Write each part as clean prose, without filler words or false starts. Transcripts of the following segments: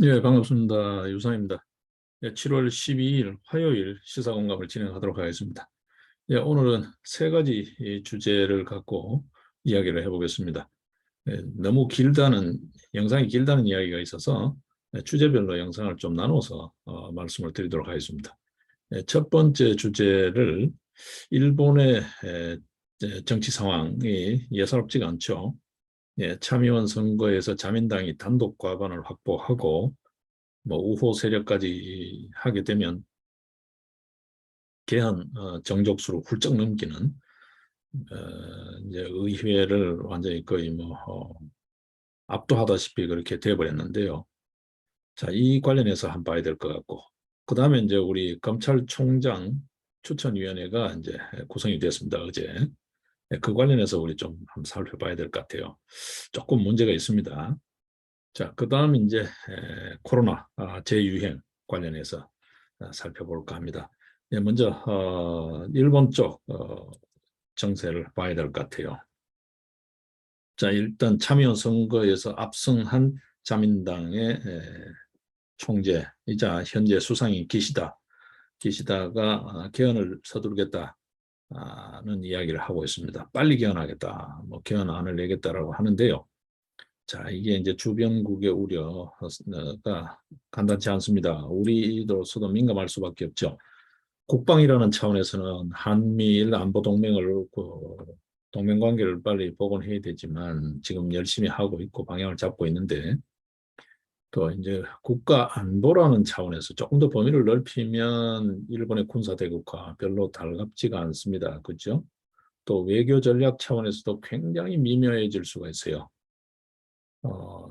예, 반갑습니다. 유상입니다. 예, 7월 12일 화요일 시사공감을 진행하도록 하겠습니다. 예, 오늘은 세 가지 이 주제를 갖고 이야기를 해보겠습니다. 예, 너무 길다는, 영상이 길다는 이야기가 있어서 주제별로 영상을 좀 나눠서 말씀을 드리도록 하겠습니다. 예, 첫 번째 주제를 일본의 정치 상황이 예사롭지가 않죠. 예, 참의원 선거에서 자민당이 단독 과반을 확보하고 뭐 우호 세력까지 하게 되면 개헌 정족수를 훌쩍 넘기는 이제 의회를 완전히 거의 뭐 압도하다시피 그렇게 돼버렸는데요. 자, 이 관련해서 한번 봐야 될 것 같고, 그 다음에 이제 우리 검찰총장 추천위원회가 이제 구성이 됐습니다. 어제. 그 관련해서 우리 좀 한번 살펴봐야 될 것 같아요. 조금 문제가 있습니다. 자, 그 다음 이제 코로나 재유행 관련해서 살펴볼까 합니다. 예, 먼저 일본 쪽 정세를 봐야 될 것 같아요. 자, 일단 참여 선거에서 압승한 자민당의 총재이자 현재 수상인 기시다가 개헌을 서두르겠다는 이야기를 하고 있습니다. 빨리 개헌하겠다, 뭐 개헌안을 내겠다라고 하는데요. 자, 이게 이제 주변국의 우려가 간단치 않습니다. 우리로서도 민감할 수밖에 없죠. 국방이라는 차원에서는 한미일 안보 동맹을 동맹 관계를 빨리 복원해야 되지만 지금 열심히 하고 있고 방향을 잡고 있는데 또 이제 국가 안보라는 차원에서 조금 더 범위를 넓히면 일본의 군사 대국화 별로 달갑지가 않습니다. 그렇죠? 또 외교 전략 차원에서도 굉장히 미묘해질 수가 있어요.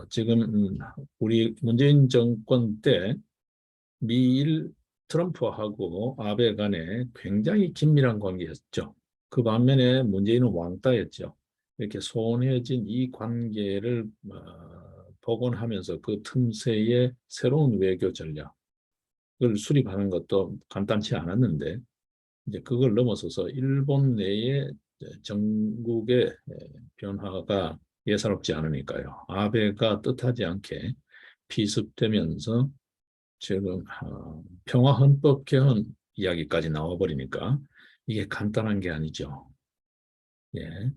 지금 우리 문재인 정권 때 미일 트럼프하고 아베 간에 굉장히 긴밀한 관계였죠. 그 반면에 문재인은 왕따였죠. 이렇게 소원해진 이 관계를 복원하면서 그 틈새에 새로운 외교 전략을 수립하는 것도 간단치 않았는데 이제 그걸 넘어서서 일본 내에 정국의 변화가 예사롭지 않으니까요. 아베가 뜻하지 않게 피습되면서 지금 평화헌법 개헌 이야기까지 나와버리니까 이게 간단한 게 아니죠. 예.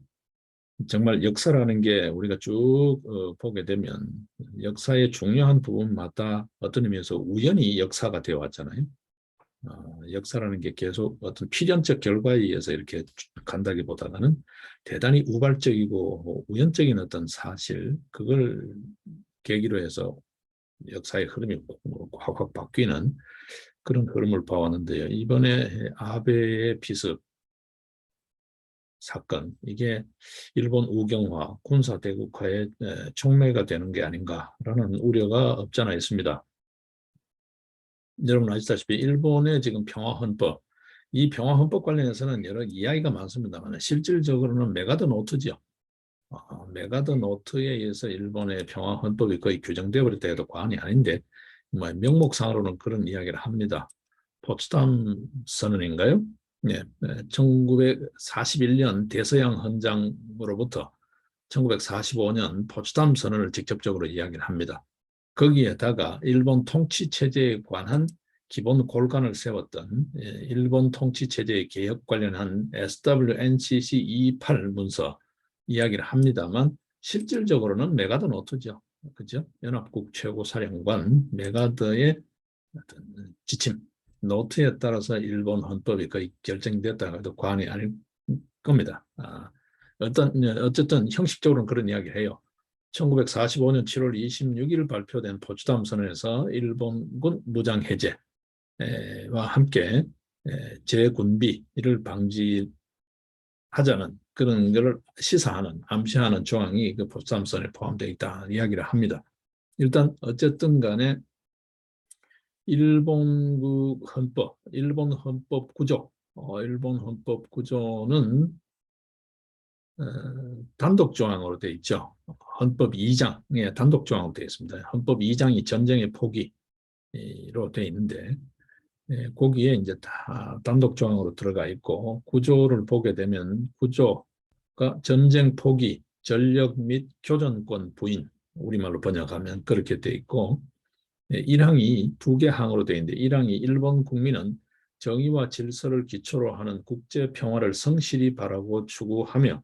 정말 역사라는 게 우리가 쭉 보게 되면 역사의 중요한 부분마다 어떤 의미에서 우연히 역사가 되어 왔잖아요. 역사라는 게 계속 어떤 필연적 결과에 의해서 이렇게 간다기보다는 대단히 우발적이고 우연적인 어떤 사실, 그걸 계기로 해서 역사의 흐름이 확확 바뀌는 그런 흐름을 봐왔는데요. 이번에 아베의 비습 사건, 이게 일본 우경화, 군사 대국화의 촉매가 되는 게 아닌가라는 우려가 없잖아 있습니다. 여러분 아시다시피 일본의 지금 평화헌법, 이 평화헌법 관련해서는 여러 이야기가 많습니다만 실질적으로는 메가더 노트죠. 메가더 노트에 의해서 일본의 평화헌법이 거의 규정되어 버렸다 해도 과언이 아닌데 뭐 명목상으로는 그런 이야기를 합니다. 포츠담 선언인가요? 네, 1941년 대서양 헌장으로부터 1945년 포츠담 선언을 직접적으로 이야기를 합니다. 거기에다가 일본 통치 체제에 관한 기본 골간을 세웠던 일본 통치 체제의 개혁 관련한 SWNCC 28 문서 이야기를 합니다만 실질적으로는 메가더 노트죠. 그죠? 연합국 최고사령관 메가더의 어떤 지침, 노트에 따라서 일본 헌법이 거의 결정됐다 해도 과언이 아닐 겁니다. 어쨌든 형식적으로는 그런 이야기를 해요. 1945년 7월 26일 발표된 포츠담 선언에서 일본군 무장 해제와 함께 재군비를 방지하자는 그런 것을 시사하는, 암시하는 조항이 그 포츠담 선언에 포함되어 있다 이야기를 합니다. 일단 어쨌든 간에 일본 헌법 구조, 일본 헌법 구조는 단독 조항으로 되어 있죠. 헌법 2장에 단독 조항으로 되어 있습니다. 헌법 2장이 전쟁의 포기로 되어 있는데 거기에 이제 다 단독 조항으로 들어가 있고 구조를 보게 되면 구조가 전쟁 포기, 전력 및 교전권 부인, 우리말로 번역하면 그렇게 되어 있고 1항이 두 개 항으로 되어 있는데 1항이 일본 국민은 정의와 질서를 기초로 하는 국제 평화를 성실히 바라고 추구하며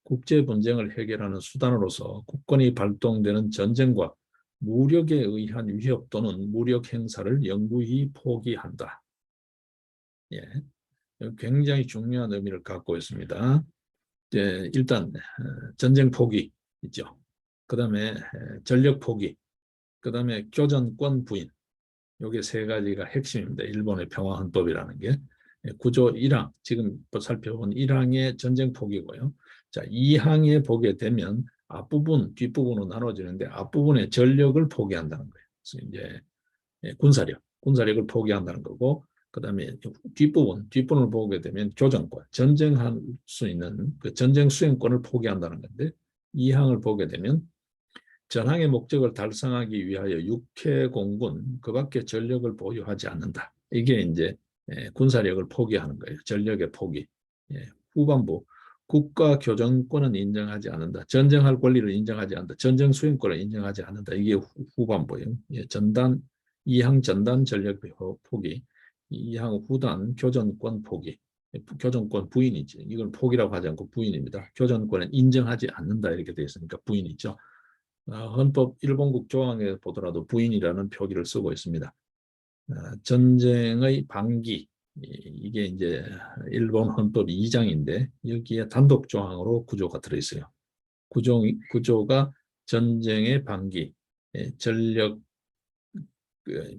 국제 분쟁을 해결하는 수단으로서 국권이 발동되는 전쟁과 무력에 의한 위협 또는 무력 행사를 영구히 포기한다. 예, 굉장히 중요한 의미를 갖고 있습니다. 일단 전쟁 포기 있죠. 그 다음에 전력 포기, 그 다음에 교전권 부인. 이게 세 가지가 핵심입니다. 일본의 평화헌법이라는 게. 구조 1항, 지금 살펴본 1항의 전쟁 포기고요. 자, 2항에 보게 되면 앞부분, 뒷부분으로 나눠지는데 앞부분의 전력을 포기한다는 거예요. 그래서 이제 군사력을 포기한다는 거고, 그 다음에 뒷부분을 보게 되면 교전권, 전쟁할 수 있는 그 전쟁 수행권을 포기한다는 건데, 2항을 보게 되면 전항의 목적을 달성하기 위하여 육해 공군 그 밖에 전력을 보유하지 않는다. 이게 이제 군사력을 포기하는 거예요. 전력의 포기. 후반부 국가 교전권은 인정하지 않는다. 전쟁할 권리를 인정하지 않는다. 전쟁 수행권을 인정하지 않는다. 이게 후반부예요. 전단 2항 전단 전력 포기, 2항 후단 교전권 포기. 교전권 부인이지. 이걸 포기라고 하지 않고 부인입니다. 교전권은 인정하지 않는다 이렇게 되어 있으니까 부인이죠. 헌법 일본국 조항에 보더라도 부인이라는 표기를 쓰고 있습니다. 전쟁의 방기, 이게 이제 일본 헌법 2장인데 여기에 단독 조항으로 구조가 들어있어요. 구조가 전쟁의 방기, 전력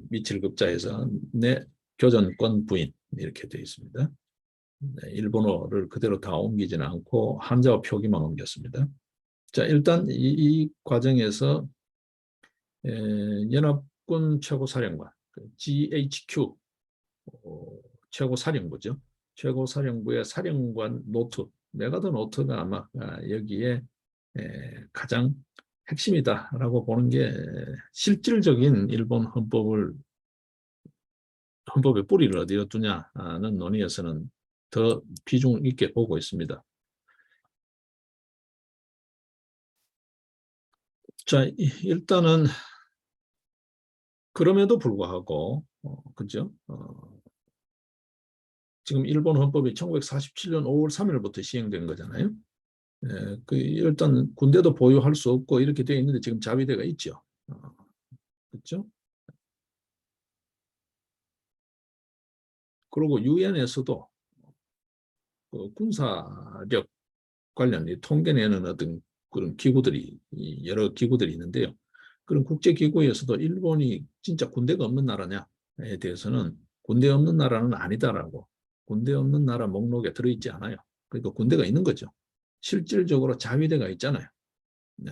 미칠 급자에서 내 교전권 부인 이렇게 되어 있습니다. 일본어를 그대로 다 옮기지는 않고 한자어 표기만 옮겼습니다. 자, 일단 이 과정에서 연합군 최고사령관 GHQ 최고사령부죠. 최고사령부의 사령관 노트, 메가드 노트가 아마 여기에 가장 핵심이다라고 보는 게 실질적인 일본 헌법의 뿌리를 어디에 두냐는 논의에서는 더 비중 있게 보고 있습니다. 자, 일단은 그럼에도 불구하고 그죠? 지금 일본 헌법이 1947년 5월 3일부터 시행된 거잖아요. 일단 군대도 보유할 수 없고 이렇게 되어 있는데 지금 자위대가 있죠. 그렇죠? 그리고 유엔에서도 그 군사력 관련 통계 내는 어떤 그런 기구들이 여러 기구들이 있는데요. 그런 국제기구에서도 일본이 진짜 군대가 없는 나라냐에 대해서는 군대 없는 나라는 아니다라고, 군대 없는 나라 목록에 들어있지 않아요. 그러니까 군대가 있는 거죠. 실질적으로 자위대가 있잖아요. 네.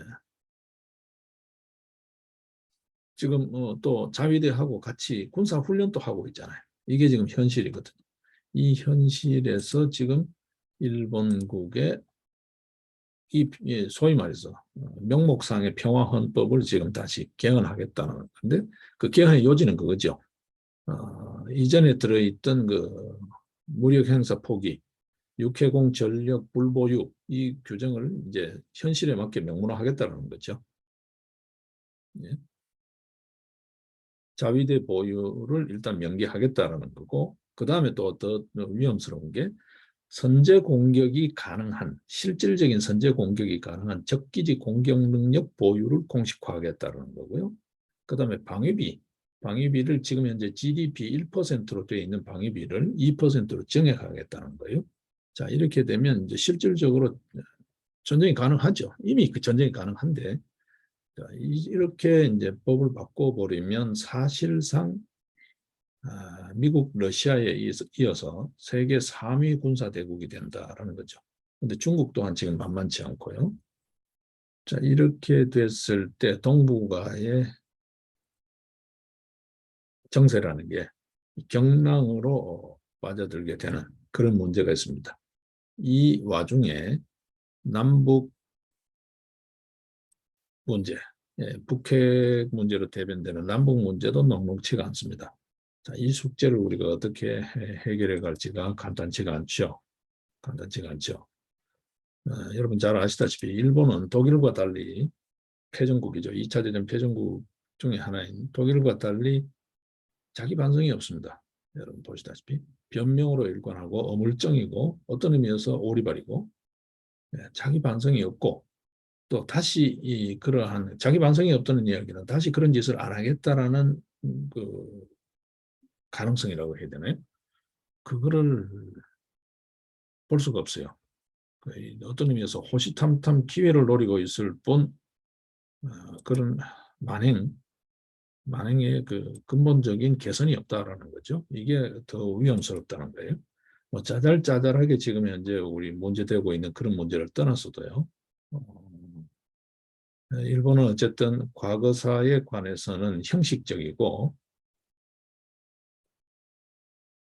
지금 또 자위대하고 같이 군사훈련도 하고 있잖아요. 이게 지금 현실이거든요. 이 현실에서 지금 일본국의 소위 말해서 명목상의 평화헌법을 지금 다시 개헌하겠다는 건데 그 개헌의 요지는 그거죠. 이전에 들어있던 그 무력행사 포기, 육해공 전력 불보유 이 규정을 이제 현실에 맞게 명문화하겠다는 거죠. 예. 자위대 보유를 일단 명기하겠다는 거고 그 다음에 또 더 위험스러운 게 선제 공격이 가능한 실질적인 선제 공격이 가능한 적기지 공격 능력 보유를 공식화하겠다는 거고요. 그 다음에 방위비를 지금 현재 GDP 1%로 되어 있는 방위비를 2%로 정액하겠다는 거예요. 자, 이렇게 되면 이제 실질적으로 전쟁이 가능하죠. 이미 그 전쟁이 가능한데 자, 이렇게 이제 법을 바꿔버리면 사실상 미국, 러시아에 이어서 세계 3위 군사대국이 된다라는 거죠. 근데 중국 또한 지금 만만치 않고요. 자, 이렇게 됐을 때 동북아의 정세라는 게 경랑으로 빠져들게 되는 그런 문제가 있습니다. 이 와중에 남북 문제, 북핵 문제로 대변되는 남북 문제도 녹록치가 않습니다. 자, 이 숙제를 우리가 어떻게 해결해 갈지가 간단치가 않죠. 간단치가 않죠. 여러분 잘 아시다시피 일본은 독일과 달리 패전국이죠. 2차 대전 패전국 중에 하나인 독일과 달리 자기 반성이 없습니다. 여러분 보시다시피 변명으로 일관하고 어물쩡이고 어떤 의미에서 오리발이고 자기 반성이 없고 또 다시 그러한 자기 반성이 없다는 이야기는 다시 그런 짓을 안 하겠다라는 그 가능성이라고 해야 되나요? 그거를 볼 수가 없어요. 어떤 의미에서 호시탐탐 기회를 노리고 있을 뿐 그런 만행의 그 근본적인 개선이 없다라는 거죠. 이게 더 위험스럽다는 거예요. 뭐 짜잘짜잘하게 지금 현재 우리 문제되고 있는 그런 문제를 떠나서도요. 일본은 어쨌든 과거사에 관해서는 형식적이고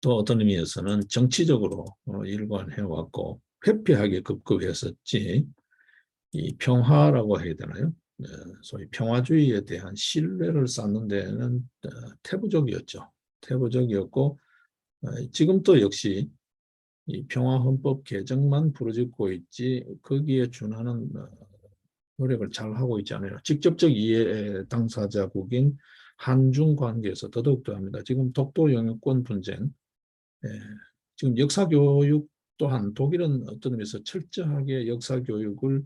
또 어떤 의미에서는 정치적으로 일관해왔고 회피하게 급급했었지 이 평화라고 해야 되나요? 소위 평화주의에 대한 신뢰를 쌓는 데는 태부적이었죠. 태부적이었고 지금도 역시 이 평화헌법 개정만 부르짖고 있지 거기에 준하는 노력을 잘 하고 있지 않아요. 직접적 이해 당사자국인 한중 관계에서 더더욱더 합니다. 지금 독도 영유권 분쟁, 예, 지금 역사 교육 또한 독일은 어떤 의미에서 철저하게 역사 교육을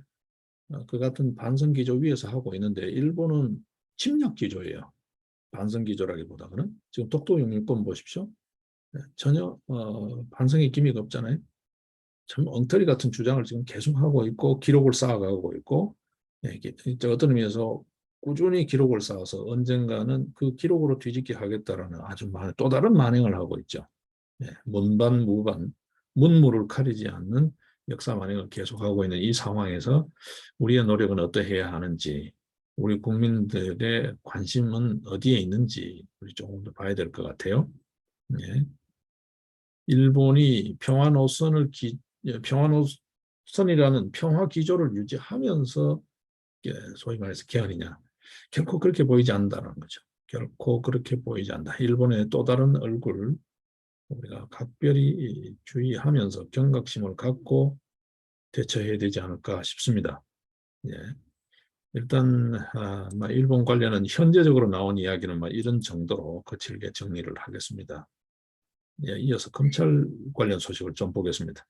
그 같은 반성 기조 위에서 하고 있는데 일본은 침략 기조예요. 반성 기조라기보다는 지금 독도 영유권 보십시오. 전혀 반성의 기미가 없잖아요. 참 엉터리 같은 주장을 지금 계속하고 있고 기록을 쌓아가고 있고 어떤 의미에서 꾸준히 기록을 쌓아서 언젠가는 그 기록으로 뒤집기 하겠다라는 아주 또 다른 만행을 하고 있죠. 문반무반 문무를 가리지 않는 역사 만행을 계속하고 있는 이 상황에서 우리의 노력은 어떠해야 하는지 우리 국민들의 관심은 어디에 있는지 우리 조금 더 봐야 될 것 같아요. 예. 일본이 평화노선이라는 평화 기조를 유지하면서 소위 말해서 개헌이냐 결코 그렇게 보이지 않는다는 거죠. 결코 그렇게 보이지 않는다. 일본의 또 다른 얼굴 우리가 각별히 주의하면서 경각심을 갖고 대처해야 되지 않을까 싶습니다. 예. 일단 일본 관련은 현재적으로 나온 이야기는 이런 정도로 거칠게 정리를 하겠습니다. 예, 이어서 검찰 관련 소식을 좀 보겠습니다.